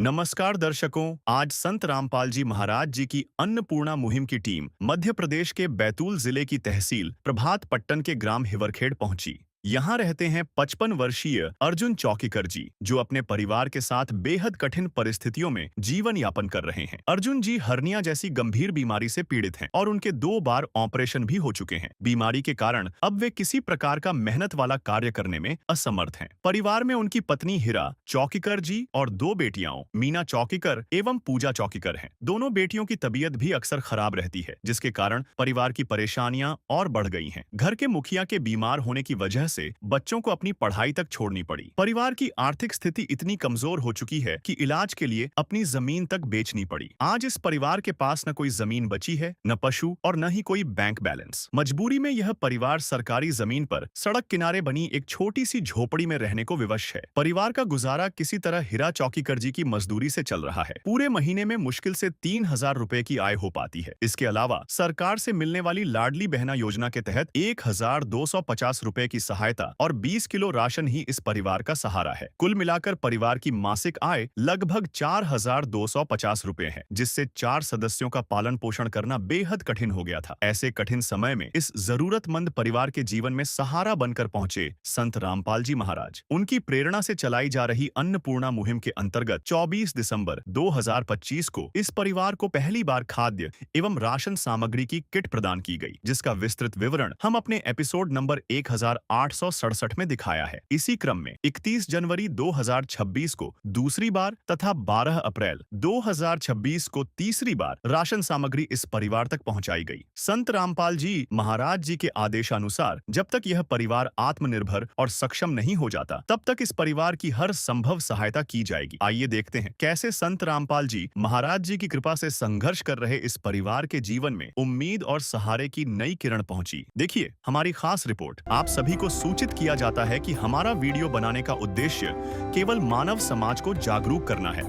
नमस्कार दर्शकों, आज संत रामपाल जी महाराज जी की अन्नपूर्णा मुहिम की टीम मध्य प्रदेश के बैतूल जिले की तहसील प्रभात पट्टन के ग्राम हिवरखेड़ पहुंची। यहाँ रहते हैं 55 वर्षीय अर्जुन चौकीकर जी, जो अपने परिवार के साथ बेहद कठिन परिस्थितियों में जीवन यापन कर रहे हैं। अर्जुन जी हर्निया जैसी गंभीर बीमारी से पीड़ित हैं और उनके 2 बार ऑपरेशन भी हो चुके हैं। बीमारी के कारण अब वे किसी प्रकार का मेहनत वाला कार्य करने में असमर्थ हैं। परिवार में उनकी पत्नी हिरा चौकीकर जी और 2 बेटियां मीना चौकीकर एवं पूजा चौकीकर हैं। दोनों बेटियों की तबीयत भी अक्सर खराब रहती है, जिसके कारण परिवार की परेशानियां और बढ़ गई हैं। घर के मुखिया के बीमार होने की वजह से बच्चों को अपनी पढ़ाई तक छोड़नी पड़ी। परिवार की आर्थिक स्थिति इतनी कमजोर हो चुकी है कि इलाज के लिए अपनी जमीन तक बेचनी पड़ी। आज इस परिवार के पास न कोई जमीन बची है, न पशु और न ही कोई बैंक बैलेंस। मजबूरी में यह परिवार सरकारी जमीन पर सड़क किनारे बनी एक छोटी सी झोपड़ी में रहने को विवश है। परिवार का गुजारा किसी तरह हिरा चौकीकर जी की मजदूरी से चल रहा है। पूरे महीने में मुश्किल से 3000 रुपए की आय हो पाती है। इसके अलावा सरकार से मिलने वाली लाडली बहना योजना के तहत 1250 रुपए की सहायता और 20 किलो राशन ही इस परिवार का सहारा है। कुल मिलाकर परिवार की मासिक आय लगभग 4250 रुपए है, जिससे 4 सदस्यों का पालन पोषण करना बेहद कठिन हो गया था। ऐसे कठिन समय में इस जरूरतमंद परिवार के जीवन में सहारा बनकर पहुंचे संत रामपाल जी महाराज। उनकी प्रेरणा से चलाई जा रही अन्नपूर्णा मुहिम के अंतर्गत 24 दिसंबर 2025 को इस परिवार को पहली बार खाद्य एवं राशन सामग्री की किट प्रदान की गई, जिसका विस्तृत विवरण हम अपने एपिसोड नंबर 1867 में दिखाया है। इसी क्रम में 31 जनवरी 2026 को दूसरी बार तथा 12 अप्रैल 2026 को तीसरी बार राशन सामग्री इस परिवार तक पहुंचाई गई। संत रामपाल जी महाराज जी के आदेशानुसार जब तक यह परिवार आत्मनिर्भर और सक्षम नहीं हो जाता, तब तक इस परिवार की हर संभव सहायता की जाएगी। आइए देखते हैं कैसे संत रामपाल जी महाराज जी की कृपा से संघर्ष कर रहे इस परिवार के जीवन में उम्मीद और सहारे की नई किरण पहुंची। देखिए हमारी खास रिपोर्ट। आप सभी को सूचित किया जाता है कि हमारा वीडियो बनाने का उद्देश्य केवल मानव समाज को जागरूक करना है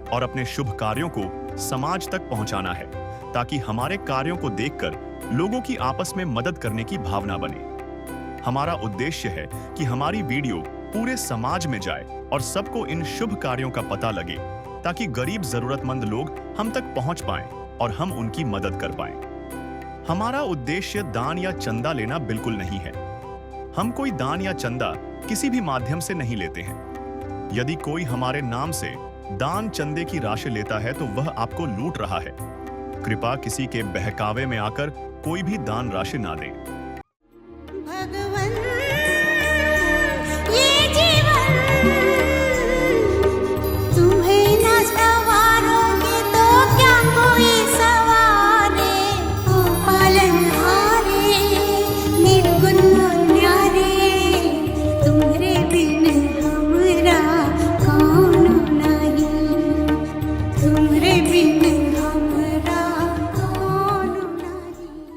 और अपने शुभ कार्यों को समाज तक पहुंचाना है, ताकि हमारे कार्यों को देखकर लोगों की आपस में मदद करने की भावना बने। हमारा उद्देश्य है कि हमारी वीडियो पूरे समाज में जाए और सबको इन शुभ कार्यों का पता लगे, ताकि गरीब जरूरतमंद लोग हम तक पहुंच पाएं और हम उनकी मदद कर पाएं। हमारा उद्देश्य दान या चंदा लेना बिल्कुल नहीं है। हम कोई दान या चंदा किसी भी माध्यम से नहीं लेते हैं। यदि कोई हमारे नाम से दान चंदे की राशि लेता है तो वह आपको लूट रहा है। कृपया किसी के बहकावे में आकर कोई भी दान राशि ना दें।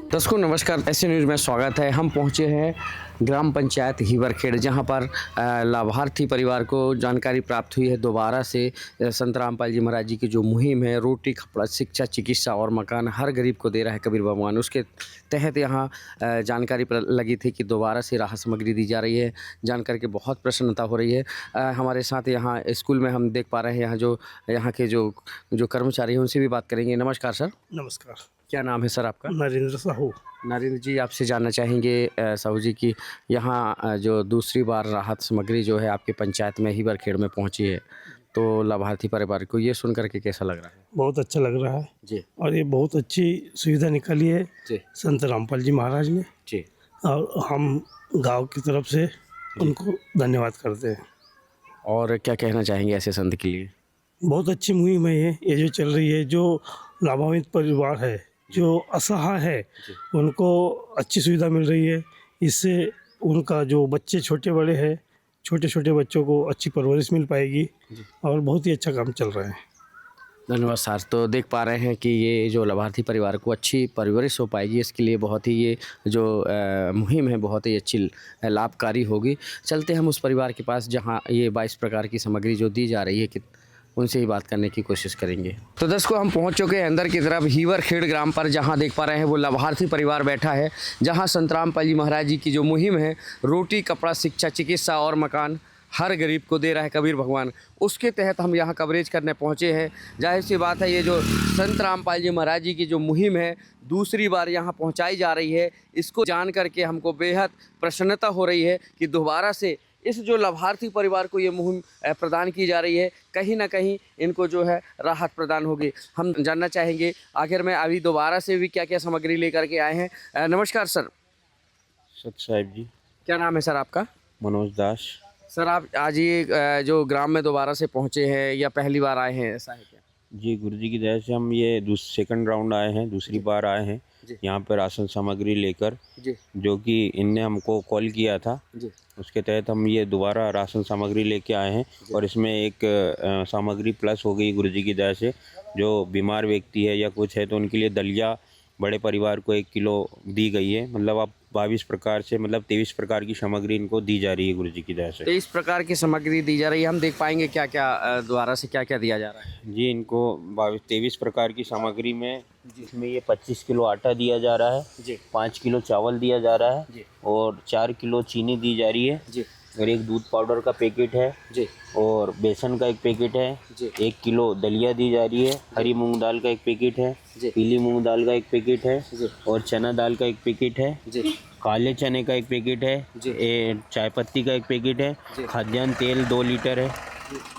दर्शकों नमस्कार, ऐसे न्यूज़ में स्वागत है। हम पहुंचे हैं ग्राम पंचायत हिवरखेड़, जहां पर लाभार्थी परिवार को जानकारी प्राप्त हुई है दोबारा से संत रामपाल जी महाराज जी की जो मुहिम है रोटी कपड़ा शिक्षा चिकित्सा और मकान हर गरीब को दे रहा है कबीर भगवान, उसके तहत यहाँ जानकारी लगी थी कि दोबारा से राहत सामग्री दी जा रही है। जानकर के बहुत प्रसन्नता हो रही है। हमारे साथ यहाँ स्कूल में हम देख पा रहे हैं यहाँ के जो कर्मचारी हैं उनसे भी बात करेंगे। नमस्कार सर। नमस्कार। क्या नाम है सर आपका? नरेंद्र साहू। नरेंद्र जी, आपसे जानना चाहेंगे साहू जी की यहाँ जो दूसरी बार राहत सामग्री जो है आपके पंचायत में हिवरखेड़ में पहुँची है, तो लाभार्थी परिवार को ये सुन करके कैसा लग रहा है? बहुत अच्छा लग रहा है जी। और ये बहुत अच्छी सुविधा निकाली है जी संत रामपाल जी महाराज ने जी, और हम गांव की तरफ से उनको धन्यवाद करते हैं। और क्या कहना चाहेंगे ऐसे संत के लिए? बहुत अच्छी मुहिम है ये जो चल रही है। जो लाभान्वित परिवार है, जो असहाय है, उनको अच्छी सुविधा मिल रही है। इससे उनका जो बच्चे छोटे बड़े हैं, छोटे छोटे बच्चों को अच्छी परवरिश मिल पाएगी और बहुत ही अच्छा काम चल रहा है। धन्यवाद सर। तो देख पा रहे हैं कि ये जो लाभार्थी परिवार को अच्छी परवरिश हो पाएगी, इसके लिए बहुत ही ये जो मुहिम है बहुत ही अच्छी लाभकारी होगी। चलते हम उस परिवार के पास जहाँ ये 22 प्रकार की सामग्री जो दी जा रही है कि उनसे ही बात करने की कोशिश करेंगे। तो दर्शकों हम पहुंच चुके हैं अंदर की तरफ हिवरखेड़ ग्राम पर, जहां देख पा रहे हैं वो लाभार्थी परिवार बैठा है, जहां संत रामपाल जी महाराज जी की जो मुहिम है रोटी कपड़ा शिक्षा चिकित्सा और मकान हर गरीब को दे रहा है कबीर भगवान, उसके तहत हम यहाँ कवरेज करने पहुँचे हैं। जाहिर सी बात है, ये जो संत रामपाल जी महाराज जी की जो मुहिम है दूसरी बार यहाँ पहुँचाई जा रही है, इसको जान करके हमको बेहद प्रसन्नता हो रही है कि दोबारा से इस जो लाभार्थी परिवार को ये मुहिम प्रदान की जा रही है, कहीं ना कहीं इनको जो है राहत प्रदान होगी। हम जानना चाहेंगे आखिर में अभी दोबारा से भी क्या क्या सामग्री लेकर के आए हैं। नमस्कार सर। सत साहिब जी। क्या नाम है सर आपका? मनोज दास। सर आप आज ये जो ग्राम में दोबारा से पहुँचे हैं या पहली बार आए हैं, ऐसा है क्या? जी, गुरु जी की दया से हम ये सेकंड राउंड आए हैं, दूसरी बार आए हैं यहाँ पर राशन सामग्री लेकर, जो कि इनने हमको कॉल किया था जी। उसके तहत हम ये दोबारा राशन सामग्री लेके आए हैं और इसमें एक सामग्री प्लस हो गई गुरु जी की दया से। जो बीमार व्यक्ति है या कुछ है तो उनके लिए दलिया बड़े परिवार को 1 किलो दी गई है। मतलब आप 22 प्रकार से, मतलब 23 प्रकार की सामग्री इनको दी जा रही है गुरु जी की दया से। 23 प्रकार की सामग्री दी जा रही है। हम देख पाएंगे क्या क्या दोबारा से क्या क्या दिया जा रहा है? जी, इनको 23 प्रकार की सामग्री में जिसमें ये 25 किलो आटा दिया जा रहा है जी, 5 किलो चावल दिया जा रहा है जी, और 4 किलो चीनी दी जा रही है जी, और एक दूध पाउडर का पैकेट है जी, और बेसन का एक पैकेट है जी, 1 किलो दलिया दी जा रही है, हरी मूंग दाल का एक पैकेट है जी, पीली मूंग दाल का एक पैकेट है जी, और चना दाल का एक पैकेट है जी, काले चने का एक पैकेट है जी, चाय पत्ती का एक पैकेट है, खाद्यान्न तेल 2 लीटर है,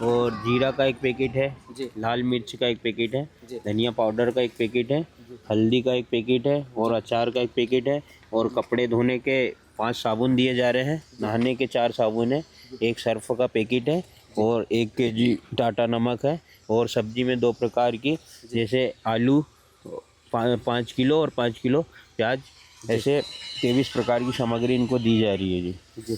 और जीरा का एक पैकेट है जी, लाल मिर्च का एक पैकेट है, धनिया पाउडर का एक पैकेट है, हल्दी का एक पैकेट है, और अचार का एक पैकेट है, और कपड़े धोने के 5 साबुन दिए जा रहे हैं, नहाने के 4 साबुन है, एक सर्फ का पैकेट है, और 1 केजी टाटा नमक है, और सब्जी में 2 प्रकार की, जैसे आलू 5 किलो और 5 किलो प्याज, ऐसे 23 प्रकार की सामग्री इनको दी जा रही है जी।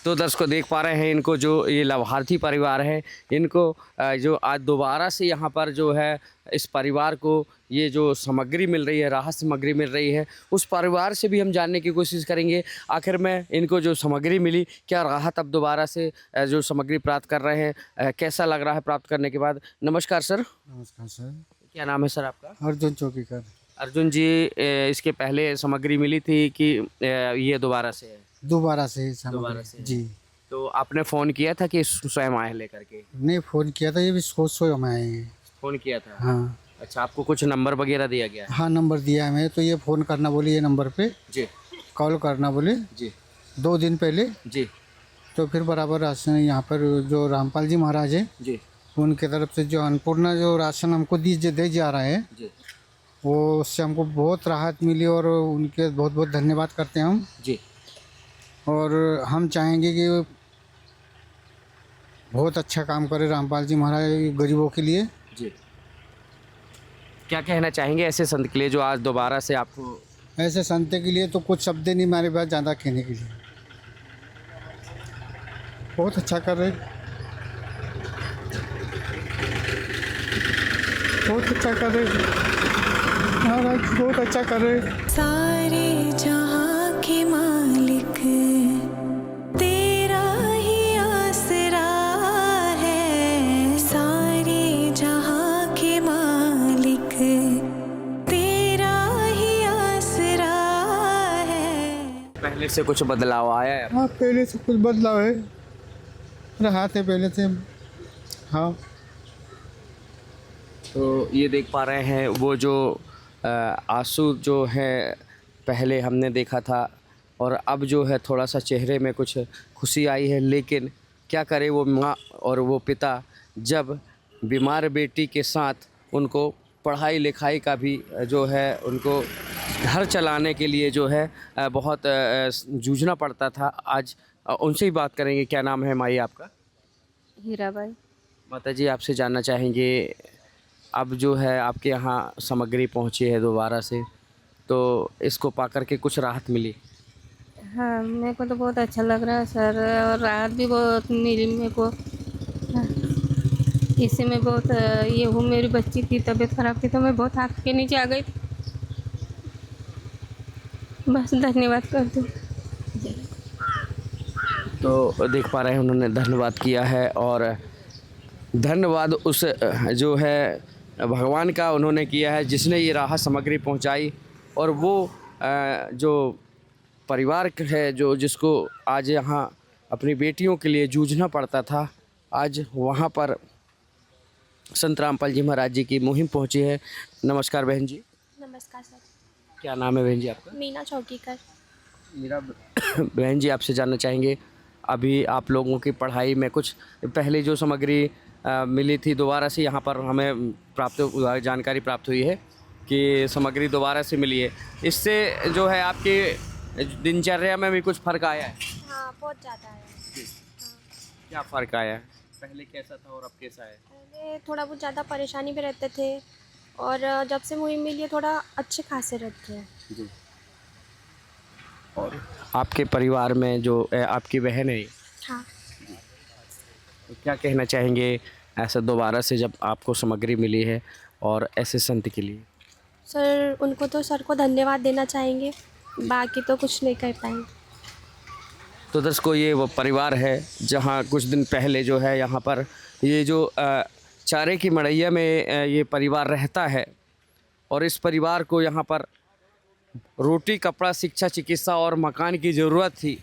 तो दर्शकों देख पा रहे हैं, इनको जो ये लाभार्थी परिवार है, इनको जो आज दोबारा से यहाँ पर जो है इस परिवार को ये जो सामग्री मिल रही है, राहत सामग्री मिल रही है, उस परिवार से भी हम जानने की कोशिश करेंगे आखिर में इनको जो सामग्री मिली, क्या राहत अब दोबारा से जो सामग्री प्राप्त कर रहे हैं, कैसा लग रहा है प्राप्त करने के बाद? नमस्कार सर। नमस्कार सर। क्या नाम है सर आपका? अर्जुन चौकीकर। अर्जुन जी, इसके पहले सामग्री मिली थी कि ये दोबारा से है? दोबारा से दोबारा से जी। तो आपने फ़ोन किया था कि स्वयं आए लेकर के? नहीं, फ़ोन किया था, ये भी सोच में आए हैं। फ़ोन किया था? हाँ। अच्छा, आपको कुछ नंबर वगैरह दिया गया है? हाँ, नंबर दिया है हमें, तो ये फ़ोन करना बोले, ये नंबर पे जी, कॉल करना बोले जी, 2 दिन पहले जी। तो फिर बराबर राशन यहाँ पर जो रामपाल जी महाराज है जी, उनके तरफ से जो अन्नपूर्णा जो राशन हमको दे जा रहा है जी, वो उससे हमको बहुत राहत मिली, और उनके बहुत बहुत धन्यवाद करते हैं हम जी। और हम चाहेंगे कि बहुत अच्छा काम करे रामपाल जी महाराज गरीबों के लिए जी। क्या कहना चाहेंगे ऐसे संत के लिए जो आज दोबारा से आपको? ऐसे संत के लिए तो कुछ शब्द नहीं मेरे पास ज़्यादा कहने के लिए। बहुत अच्छा कर रहे, बहुत अच्छा कर रहे महाराज, बहुत अच्छा कर रहे। सारे जहां के मालिक तेरा ही आसरा है, सारे जहां के मालिक तेरा ही आसरा है। पहले से कुछ बदलाव आया है? हाँ, पहले से कुछ बदलाव है, रहा थे पहले से। हाँ, तो ये देख पा रहे हैं वो जो आंसू जो है पहले हमने देखा था, और अब जो है थोड़ा सा चेहरे में कुछ खुशी आई है, लेकिन क्या करे वो माँ और वो पिता जब बीमार बेटी के साथ उनको पढ़ाई लिखाई का भी जो है उनको घर चलाने के लिए जो है बहुत जूझना पड़ता था। आज उनसे ही बात करेंगे। क्या नाम है माई आपका? हीराबाई। माता जी, आपसे जानना चाहेंगे, अब जो है आपके यहाँ सामग्री पहुँची है दोबारा से, तो इसको पाकर के कुछ राहत मिली? हाँ, मेरे को तो बहुत अच्छा लग रहा है सर, और राहत भी बहुत मिली मेरे को। हाँ, इससे मैं बहुत ये हूँ, मेरी बच्ची की तबीयत ख़राब थी तो मैं बहुत आँख के नीचे आ गई थी। बस धन्यवाद कर दूँ। तो देख पा रहे हैं उन्होंने धन्यवाद किया है, और धन्यवाद उस जो है भगवान का उन्होंने किया है जिसने ये राहत सामग्री पहुंचाई, और वो जो परिवार है जो जिसको आज यहाँ अपनी बेटियों के लिए जूझना पड़ता था, आज वहाँ पर संत रामपाल जी महाराज जी की मुहिम पहुँची है। नमस्कार बहन जी, नमस्कार सर। क्या नाम है बहन जी आपका? मीना चौकीकर। मेरा बहन जी आपसे जानना चाहेंगे, अभी आप लोगों की पढ़ाई में कुछ पहले जो सामग्री मिली थी दोबारा से यहाँ पर हमें जानकारी प्राप्त हुई है कि सामग्री दोबारा से मिली है, इससे जो है आपकी दिनचर्या में भी कुछ फ़र्क आया है? हाँ, बहुत ज़्यादा है। क्या फ़र्क आया है? पहले कैसा था और अब कैसा है? पहले थोड़ा बहुत ज़्यादा परेशानी में रहते थे और जब से मुहिम मिली है थोड़ा अच्छे खासे रहते हैं। जी। और आपके परिवार में जो आपकी बहन है, हाँ। तो क्या कहना चाहेंगे ऐसा दोबारा से जब आपको सामग्री मिली है और ऐसे संत के लिए? सर उनको तो सर को धन्यवाद देना चाहेंगे, बाकी तो कुछ नहीं कह पाएंगे। तो दर्शकों, ये वो परिवार है जहाँ कुछ दिन पहले जो है यहाँ पर ये जो चारे की मड़ैया में ये परिवार रहता है और इस परिवार को यहाँ पर रोटी, कपड़ा, शिक्षा, चिकित्सा और मकान की ज़रूरत थी।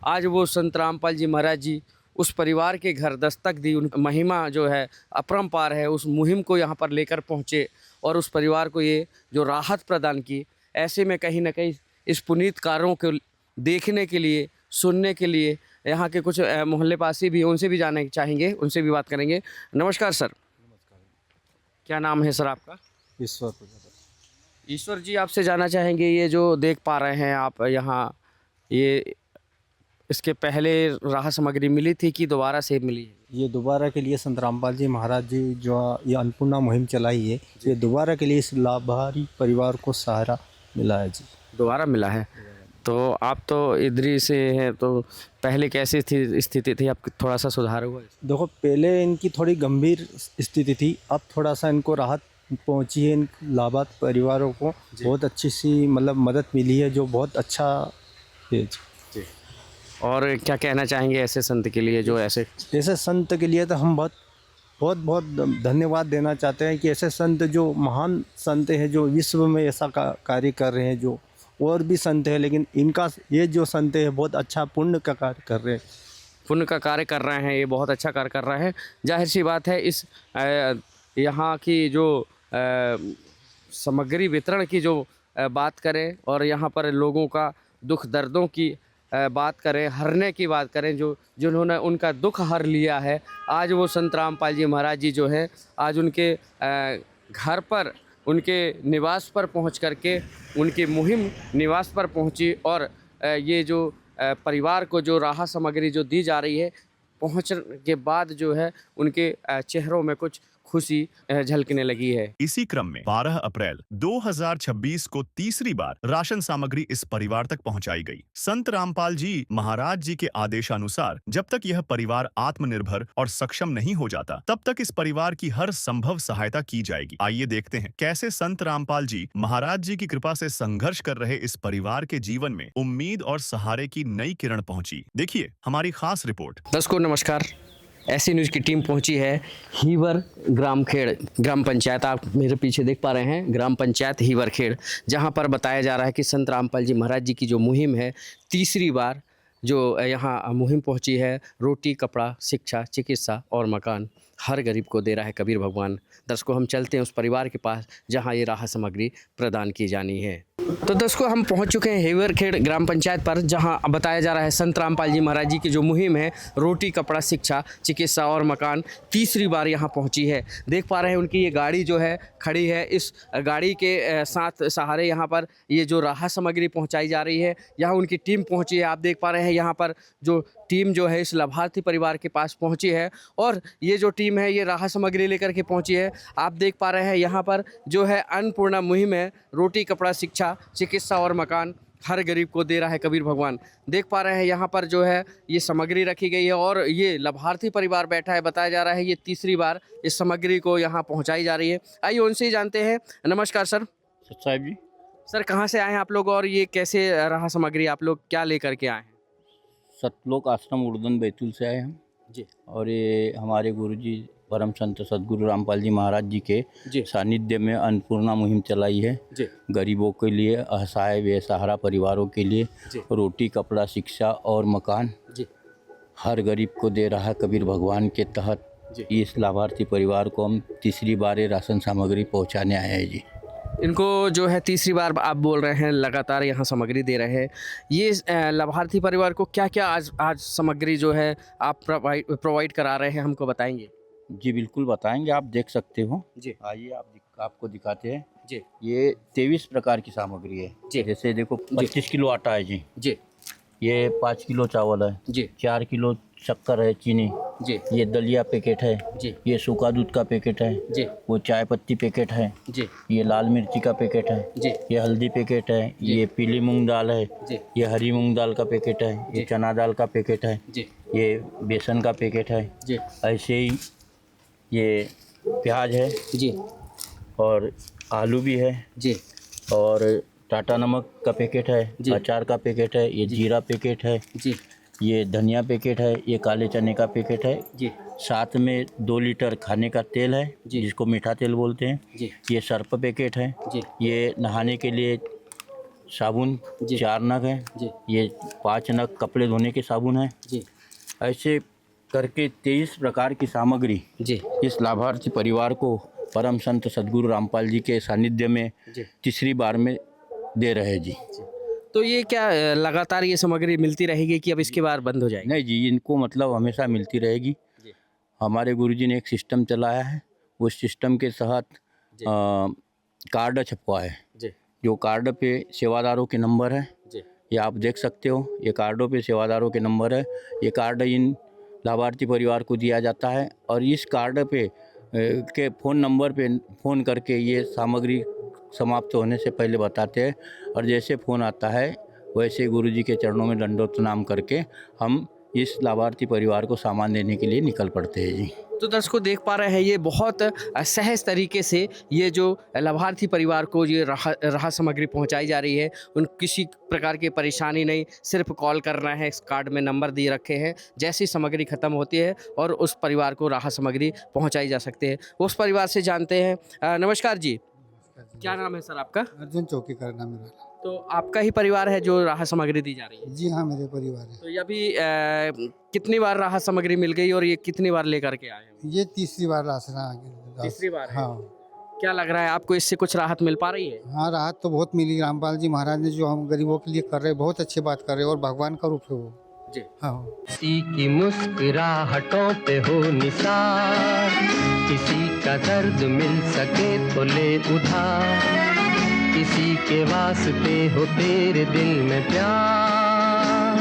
आज वो संत रामपाल जी महाराज जी उस परिवार के घर दस्तक दी, उन महिमा जो है अपरंपार है, उस मुहिम को यहाँ पर लेकर पहुँचे और उस परिवार को ये जो राहत प्रदान की। ऐसे में कहीं ना कहीं इस पुनीत कार्यों को देखने के लिए, सुनने के लिए यहाँ के कुछ मोहल्ले पासी भी, उनसे भी जानना चाहेंगे, उनसे भी बात करेंगे। नमस्कार सर। नमस्कार। क्या नाम है सर आपका? ईश्वर। ईश्वर जी, आपसे जानना चाहेंगे, ये जो देख पा रहे हैं आप यहाँ, ये इसके पहले राह सामग्री मिली थी कि दोबारा से मिली है? ये दोबारा के लिए संत रामपाल जी महाराज जी जो ये अन्नपूर्णा मुहिम चलाई है, ये दोबारा के लिए इस लाभार्थी परिवार को सहारा मिला है जी। दोबारा मिला है। तो आप तो इधरी से हैं, तो पहले कैसी थी स्थिति थी, अब थोड़ा सा सुधार हुआ है? देखो, पहले इनकी थोड़ी गंभीर स्थिति थी, अब थोड़ा सा इनको राहत पहुंची है। इन लाभार्थी परिवारों को बहुत अच्छी सी मतलब मदद मिली है, जो बहुत अच्छा है जी। और क्या कहना चाहेंगे ऐसे संत के लिए जो ऐसे संत के लिए? तो हम बहुत धन्यवाद देना चाहते हैं कि ऐसे संत जो महान संत हैं, जो विश्व में ऐसा कार्य कर रहे हैं, जो और भी संत है, लेकिन इनका ये जो संत है बहुत अच्छा पुण्य का कार्य कर रहे हैं। पुण्य का कार्य कर रहे हैं, ये बहुत अच्छा कार्य कर रहे हैं। जाहिर सी बात है, इस यहाँ की जो सामग्री वितरण की जो बात करें और यहाँ पर लोगों का दुख दर्दों की बात करें, हरने की बात करें, जिन्होंने उनका दुख हर लिया है, आज वो संत रामपाल जी महाराज जी जो है आज उनके घर पर, उनके निवास पर पहुंच करके उनकी मुहिम निवास पर पहुंची और ये जो परिवार को जो राहत सामग्री जो दी जा रही है, पहुंचने के बाद जो है उनके चेहरों में कुछ खुशी झलकने लगी है। इसी क्रम में 12 अप्रैल 2026 को तीसरी बार राशन सामग्री इस परिवार तक पहुंचाई गई। संत रामपाल जी महाराज जी के आदेशानुसार जब तक यह परिवार आत्मनिर्भर और सक्षम नहीं हो जाता, तब तक इस परिवार की हर संभव सहायता की जाएगी। आइए देखते हैं कैसे संत रामपाल जी महाराज जी की कृपा से संघर्ष कर रहे इस परिवार के जीवन में उम्मीद और सहारे की नई किरण पहुंची। देखिए हमारी खास रिपोर्ट। दर्शकों नमस्कार, ऐसी न्यूज़ की टीम पहुंची है हीवर ग्रामखेड़ ग्राम पंचायत, आप मेरे पीछे देख पा रहे हैं, ग्राम पंचायत हीवरखेड़, जहां पर बताया जा रहा है कि संत रामपाल जी महाराज जी की जो मुहिम है, तीसरी बार जो यहाँ मुहिम पहुंची है, रोटी, कपड़ा, शिक्षा, चिकित्सा और मकान हर गरीब को दे रहा है कबीर भगवान। दर्शकों हम चलते हैं उस परिवार के पास जहां ये राहत सामग्री प्रदान की जानी है। तो दर्शकों हम पहुंच चुके हैं हीवरखेड़ ग्राम पंचायत पर, जहां बताया जा रहा है संत रामपाल जी महाराज जी की जो मुहिम है, रोटी, कपड़ा, शिक्षा, चिकित्सा और मकान, तीसरी बार यहां पहुंची है। देख पा रहे हैं उनकी ये गाड़ी जो है खड़ी है, इस गाड़ी के साथ सहारे यहां पर ये जो राहत सामग्री पहुंचाई जा रही है, यहाँ उनकी टीम पहुंची है। आप देख पा रहे हैं यहाँ पर जो टीम जो है इस लाभार्थी परिवार के पास पहुंची है और ये जो टीम है ये राहत सामग्री लेकर के पहुंची है। आप देख पा रहे हैं यहाँ पर जो है अन्नपूर्णा मुहिम है, रोटी, कपड़ा, शिक्षा, चिकित्सा और मकान हर गरीब को दे रहा है कबीर भगवान। देख पा रहे हैं यहाँ पर जो है ये सामग्री रखी गई है और ये लाभार्थी परिवार बैठा है। बताया जा रहा है ये तीसरी बार इस सामग्री को यहाँ पहुँचाई जा रही है। आइए उनसे ही जानते हैं। नमस्कार सर। साहब जी। सर कहाँ से आए हैं आप लोग और ये कैसे रहा सामग्री, आप लोग क्या लेकर के आए हैं? सतलोक आश्रम उर्दन बैतूल से आए हम जी। और ये हमारे गुरुजी परम संत सदगुरु रामपाल जी महाराज जी के सानिध्य में अन्नपूर्णा मुहिम चलाई है जी। गरीबों के लिए, असहाय बेसहारा परिवारों के लिए रोटी, कपड़ा, शिक्षा और मकान जी। हर गरीब को दे रहा है कबीर भगवान के तहत। इस लाभार्थी परिवार को हम तीसरी बार ये राशन सामग्री पहुंचाने आए हैं जी। इनको जो है तीसरी बार आप बोल रहे हैं लगातार यहाँ सामग्री दे रहे हैं। ये लाभार्थी परिवार को क्या क्या आज सामग्री जो है आप प्रोवाइड करा रहे हैं, हमको बताएंगे? जी बिल्कुल बताएंगे, आप देख सकते हो जी। आइए आपको दिखाते हैं जी। ये 23 प्रकार की सामग्री है जी। जैसे देखो 25 किलो आटा है जी, जी। ये 5 किलो चावल है जी। 4 किलो शक्कर है, चीनी जी। ये दलिया पैकेट है जी। ये सूखा दूध का पैकेट है जी। वो चाय पत्ती पैकेट है जी। ये लाल मिर्ची का पैकेट है जी। ये हल्दी पैकेट है जी। ये पीली मूंग दाल है जी। ये हरी मूंग दाल का पैकेट है ये चना दाल का पैकेट है जी। ये बेसन का पैकेट है जी। ऐसे ही ये प्याज है जी। और आलू भी है जी। और टाटा नमक का पैकेट है, जी। अचार का पैकेट है, ये जीरा पैकेट है जी। ये धनिया पैकेट है, ये काले चने का पैकेट है जी। साथ में 2 लीटर खाने का तेल है जी। जिसको मीठा तेल बोलते हैं जी। ये सर्फ पैकेट है जी। ये नहाने के लिए साबुन जी। 4 नग है जी। ये 5 नग कपड़े धोने के साबुन है। जी। ऐसे करके 23 प्रकार की सामग्री जी। इस लाभार्थी परिवार को परम संत सद्गुरु रामपाल जी के सानिध्य में जी। तीसरी बार में दे रहे हैं जी। तो ये क्या लगातार ये सामग्री मिलती रहेगी कि अब इसके बाद बंद हो जाएगी? नहीं जी, इनको मतलब हमेशा मिलती रहेगी। जी। हमारे गुरुजी ने एक सिस्टम चलाया है, उस सिस्टम के तहत कार्ड छपवा है जी। जो कार्ड पे सेवादारों के नंबर है जी। ये आप देख सकते हो, ये कार्डों पे सेवादारों के नंबर है। ये कार्ड इन लाभार्थी परिवार को दिया जाता है और इस कार्ड पे के फ़ोन नंबर पे फ़ोन करके ये सामग्री समाप्त होने से पहले बताते हैं और जैसे फ़ोन आता है वैसे गुरुजी के चरणों में दंडोत प्रणाम करके हम इस लाभार्थी परिवार को सामान देने के लिए निकल पड़ते हैं जी। तो दर्शकों देख पा रहे हैं ये बहुत सहज तरीके से ये जो लाभार्थी परिवार को ये राहत सामग्री पहुंचाई जा रही है। उन किसी प्रकार की परेशानी नहीं, सिर्फ कॉल करना है, इस कार्ड में नंबर दिए रखे हैं, जैसी सामग्री ख़त्म होती है और उस परिवार को राहत सामग्री पहुंचाई जा सकती है। उस परिवार से जानते हैं। नमस्कार जी, क्या नाम है सर आपका? अर्जुन चौकीकर नाम मेरा। तो आपका ही परिवार है जो राहत सामग्री दी जा रही है? जी हाँ, मेरे परिवार है। तो ये अभी कितनी बार राहत सामग्री मिल गई और ये कितनी बार लेकर के आए हैं? ये तीसरी बार राशन आ गया। तीसरी बार है? हाँ। क्या लग रहा है आपको, इससे कुछ राहत मिल पा रही है? हाँ, राहत तो बहुत मिली। रामपाल जी महाराज ने जो हम गरीबों के लिए कर रहे हैं, बहुत अच्छी बात कर रहे हैं और भगवान का रूप है वो जी। हाँ। किसी की मुस्कुराहटों पे हो निसार, किसी का दर्द मिल सके तो ले उधार, किसी के वास्ते हो तेरे दिल में प्यार,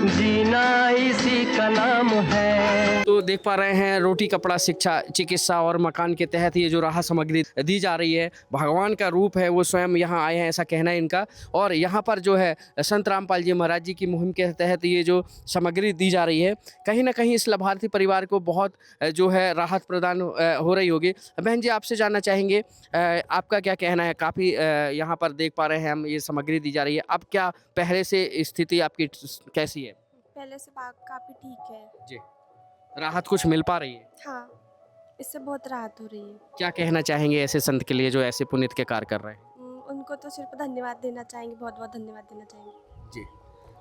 जीना इसी का नाम है। तो देख पा रहे हैं रोटी कपड़ा शिक्षा चिकित्सा और मकान के तहत ये जो राहत सामग्री दी जा रही है, भगवान का रूप है, वो स्वयं यहाँ आए हैं ऐसा कहना है इनका। और यहाँ पर जो है संत रामपाल जी महाराज जी की मुहिम के तहत ये जो सामग्री दी जा रही है, कहीं ना कहीं इस लाभार्थी परिवार को बहुत जो है राहत प्रदान हो रही होगी। बहन जी आपसे जानना चाहेंगे आपका क्या कहना है? काफ़ी यहाँ पर देख पा रहे हैं हम ये सामग्री दी जा रही है, अब क्या पहले से स्थिति आपकी कैसी है? पहले से काफ़ी ठीक है जी। राहत कुछ मिल पा रही है? हाँ, इससे बहुत राहत हो रही है। क्या कहना चाहेंगे ऐसे संत के लिए जो ऐसे पुनीत के कार्य कर रहे हैं? उनको तो सिर्फ धन्यवाद देना चाहेंगे, बहुत बहुत धन्यवाद देना चाहेंगे जी।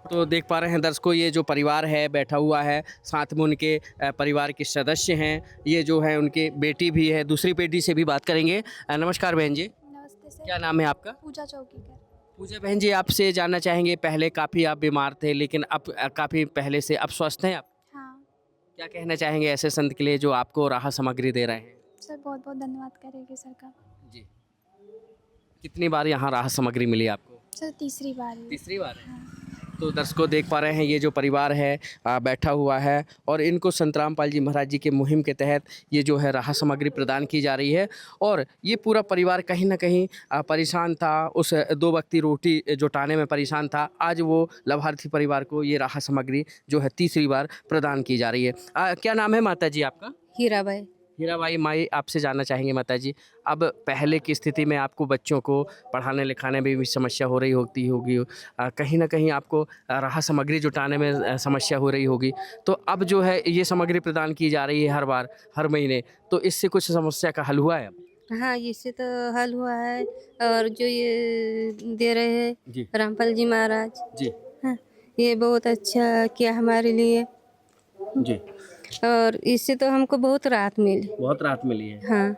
तो देख पा रहे हैं दर्शकों, ये जो परिवार है बैठा हुआ है, साथ में उनके परिवार के सदस्य हैं, ये जो है उनकी बेटी भी है। दूसरी बेटी से भी बात करेंगे। नमस्कार बहन जी। नमस्ते सर। क्या नाम है आपका? पूजा चौकीकर। पूजा बहन जी, आपसे जानना चाहेंगे, पहले काफ़ी आप बीमार थे लेकिन अब काफ़ी पहले से अब स्वस्थ हैं आप? हाँ क्या कहना चाहेंगे ऐसे संत के लिए जो आपको राहत सामग्री दे रहे हैं? सर, बहुत बहुत धन्यवाद करेंगे सर का। जी। कितनी बार यहाँ राहत सामग्री मिली आपको? सर, तीसरी बार है। तीसरी बार है। हाँ। तो दर्शकों देख पा रहे हैं ये जो परिवार है बैठा हुआ है और इनको संत रामपाल जी महाराज जी के मुहिम के तहत ये जो है राहत सामग्री प्रदान की जा रही है। और ये पूरा परिवार कहीं ना कहीं परेशान था, उस 2 वक्ती रोटी जुटाने में परेशान था। आज वो लाभार्थी परिवार को ये राहत सामग्री जो है तीसरी बार प्रदान की जा रही है। क्या नाम है माता जी आपका? हीराबाई। हीराबाई माई, आपसे जानना चाहेंगे माता जी, अब पहले की स्थिति में आपको बच्चों को पढ़ाने लिखाने में भी समस्या हो रही होगी, कहीं ना कहीं आपको राहत सामग्री जुटाने में समस्या हो रही होगी, तो अब जो है ये सामग्री प्रदान की जा रही है हर बार हर महीने, तो इससे कुछ समस्या का हल हुआ है अब? हाँ, इससे तो हल हुआ है। और जो ये दे रहे हैं रामपाल जी महाराज जी, हाँ, ये बहुत अच्छा किया हमारे लिए। जी, और इससे तो हमको बहुत राहत मिली। बहुत राहत मिली है। हाँ,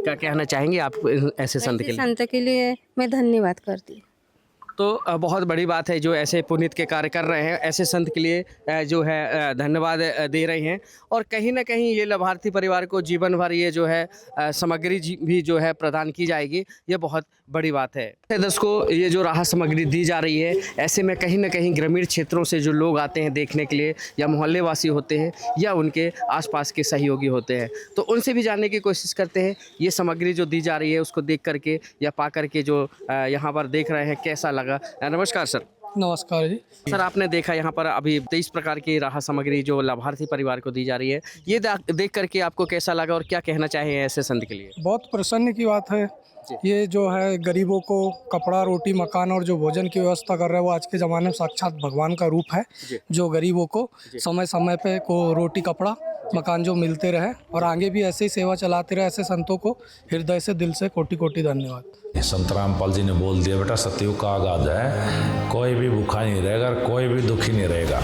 क्या कहना चाहेंगे आप ऐसे संत के लिए? संत के लिए मैं धन्यवाद करती हूँ। तो बहुत बड़ी बात है जो ऐसे पुनीत के कार्य कर रहे हैं, ऐसे संत के लिए जो है धन्यवाद दे रहे हैं। और कहीं ना कहीं ये लाभार्थी परिवार को जीवन भर ये जो है सामग्री भी जो है प्रदान की जाएगी, ये बहुत बड़ी बात है। दर्शकों, ये जो राहत सामग्री दी जा रही है, ऐसे में कहीं ना कहीं ग्रामीण क्षेत्रों से जो लोग आते हैं देखने के लिए, या मोहल्ले वासी होते हैं या उनके आसपास के सहयोगी होते हैं, तो उनसे भी जानने की कोशिश करते हैं ये सामग्री जो दी जा रही है उसको देख करके या पा करके जो यहाँ पर देख रहे हैं कैसा लगा। नमस्कार सर। नमस्कार जी। सर, आपने देखा यहाँ पर अभी 23 प्रकार की राहत सामग्री जो लाभार्थी परिवार को दी जा रही है, ये देख करके आपको कैसा लगा और क्या कहना चाहें ऐसे संत के लिए? बहुत प्रसन्न की बात है। ये जो है गरीबों को कपड़ा, रोटी, मकान और जो भोजन की व्यवस्था कर रहे हैं वो आज के ज़माने में साक्षात भगवान का रूप है, जो गरीबों को समय समय पे को रोटी, कपड़ा, मकान जो मिलते रहे और आगे भी ऐसे ही सेवा चलाते रहे। ऐसे संतों को हृदय से, दिल से कोटि कोटि धन्यवाद। संत रामपाल जी ने बोल दिया, बेटा सतयुग का आगाज है, कोई भी भूखा नहीं रहेगा, कोई भी दुखी नहीं रहेगा।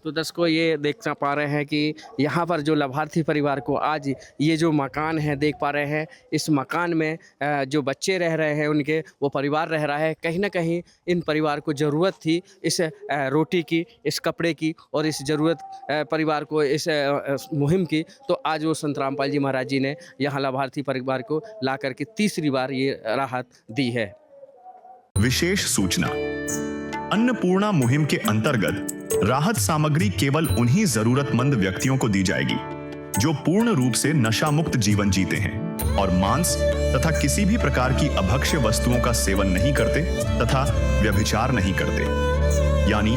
तो दर्शकों, ये देख पा रहे हैं कि यहाँ पर जो लाभार्थी परिवार को आज ये जो मकान है देख पा रहे हैं, इस मकान में जो बच्चे रह रहे हैं उनके, वो परिवार रह रहा है। कहीं ना कहीं इन परिवार को ज़रूरत थी इस रोटी की, इस कपड़े की और इस ज़रूरत परिवार को इस मुहिम की। तो आज वो संत रामपाल जी महाराज जी ने यहाँ लाभार्थी परिवार को ला करके तीसरी बार ये राहत दी है। विशेष सूचना, अन्नपूर्णा मुहिम के अंतर्गत राहत सामग्री केवल उन्हीं जरूरतमंद व्यक्तियों को दी जाएगी जो पूर्ण रूप से नशा मुक्त जीवन जीते हैं और मांस तथा किसी भी प्रकार की अभक्ष्य वस्तुओं का सेवन नहीं करते तथा व्यभिचार नहीं करते, यानी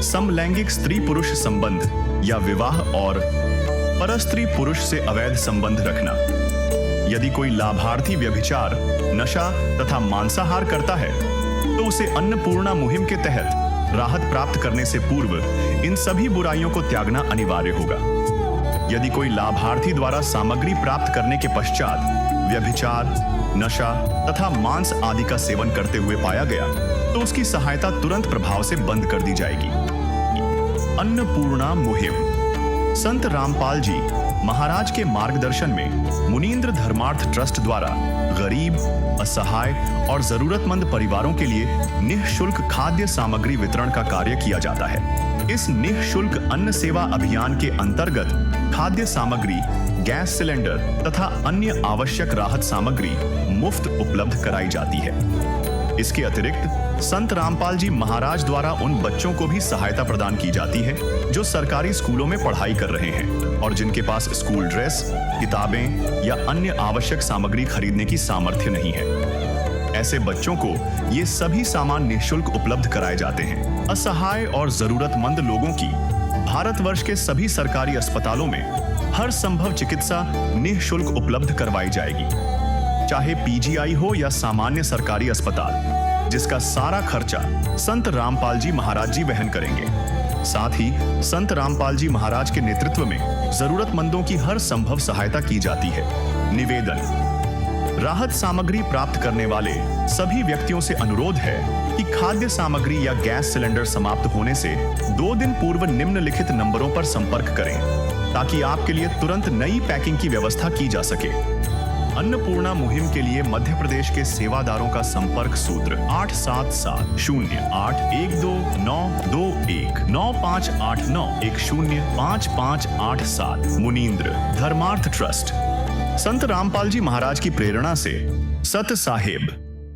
समलैंगिक स्त्री पुरुष संबंध या विवाह और परस्त्री पुरुष से अवैध संबंध रखना। यदि कोई लाभार्थी व्यभिचार, नशा तथा मांसाहार करता है तो उसे अन्नपूर्णा मुहिम के तहत राहत प्राप्त करने से पूर्व इन सभी बुराइयों को त्यागना अनिवार्य होगा। यदि कोई लाभार्थी द्वारा सामग्री प्राप्त करने के पश्चात व्यभिचार, नशा तथा मांस आदि का सेवन करते हुए पाया गया तो उसकी सहायता तुरंत प्रभाव से बंद कर दी जाएगी। अन्नपूर्णा मुहिम संत रामपाल जी महाराज के मार्गदर्शन में मुनींद्र धर्मार्थ ट्रस्ट द्वारा गरीब, असहाय और जरूरतमंद परिवारों के लिए निःशुल्क खाद्य सामग्री वितरण का कार्य किया जाता है। इस निःशुल्क अन्न सेवा अभियान के अंतर्गत खाद्य सामग्री, गैस सिलेंडर तथा अन्य आवश्यक राहत सामग्री मुफ्त उपलब्ध कराई जाती है। इसके अतिरिक्त संत रामपाल जी महाराज द्वारा उन बच्चों को भी सहायता प्रदान की जाती है जो सरकारी स्कूलों में पढ़ाई कर रहे हैं और जिनके पास स्कूल ड्रेस, किताबें या अन्य आवश्यक सामग्री खरीदने की सामर्थ्य नहीं है। ऐसे बच्चों को ये सभी सामान निःशुल्क उपलब्ध कराए जाते हैं। असहाय और जरूरतमंद लोगों की भारतवर्ष के सभी सरकारी अस्पतालों में हर संभव चिकित्सा निःशुल्क उपलब्ध करवाई जाएगी, चाहे पीजीआई हो या सामान्य सरकारी अस्पताल, जिसका सारा खर्चा संत रामपाल जी महाराज जी वहन करेंगे। साथ ही संत रामपाल जी महाराज के नेतृत्व में जरूरतमंदों की हर संभव सहायता की जाती है। निवेदन, राहत सामग्री प्राप्त करने वाले सभी व्यक्तियों से अनुरोध है कि खाद्य सामग्री या गैस सिलेंडर समाप्त होने से 2 दिन पूर्व निम्नलिखित नंबरों पर संपर्क करें ताकि आपके लिए तुरंत नई पैकिंग की व्यवस्था की जा सके। अन्नपूर्णा मुहिम के लिए मध्य प्रदेश के सेवादारों का संपर्क सूत्र 8770819589105587 मुनींद्र धर्मार्थ ट्रस्ट। संत रामपाल जी महाराज की प्रेरणा से सत साहेब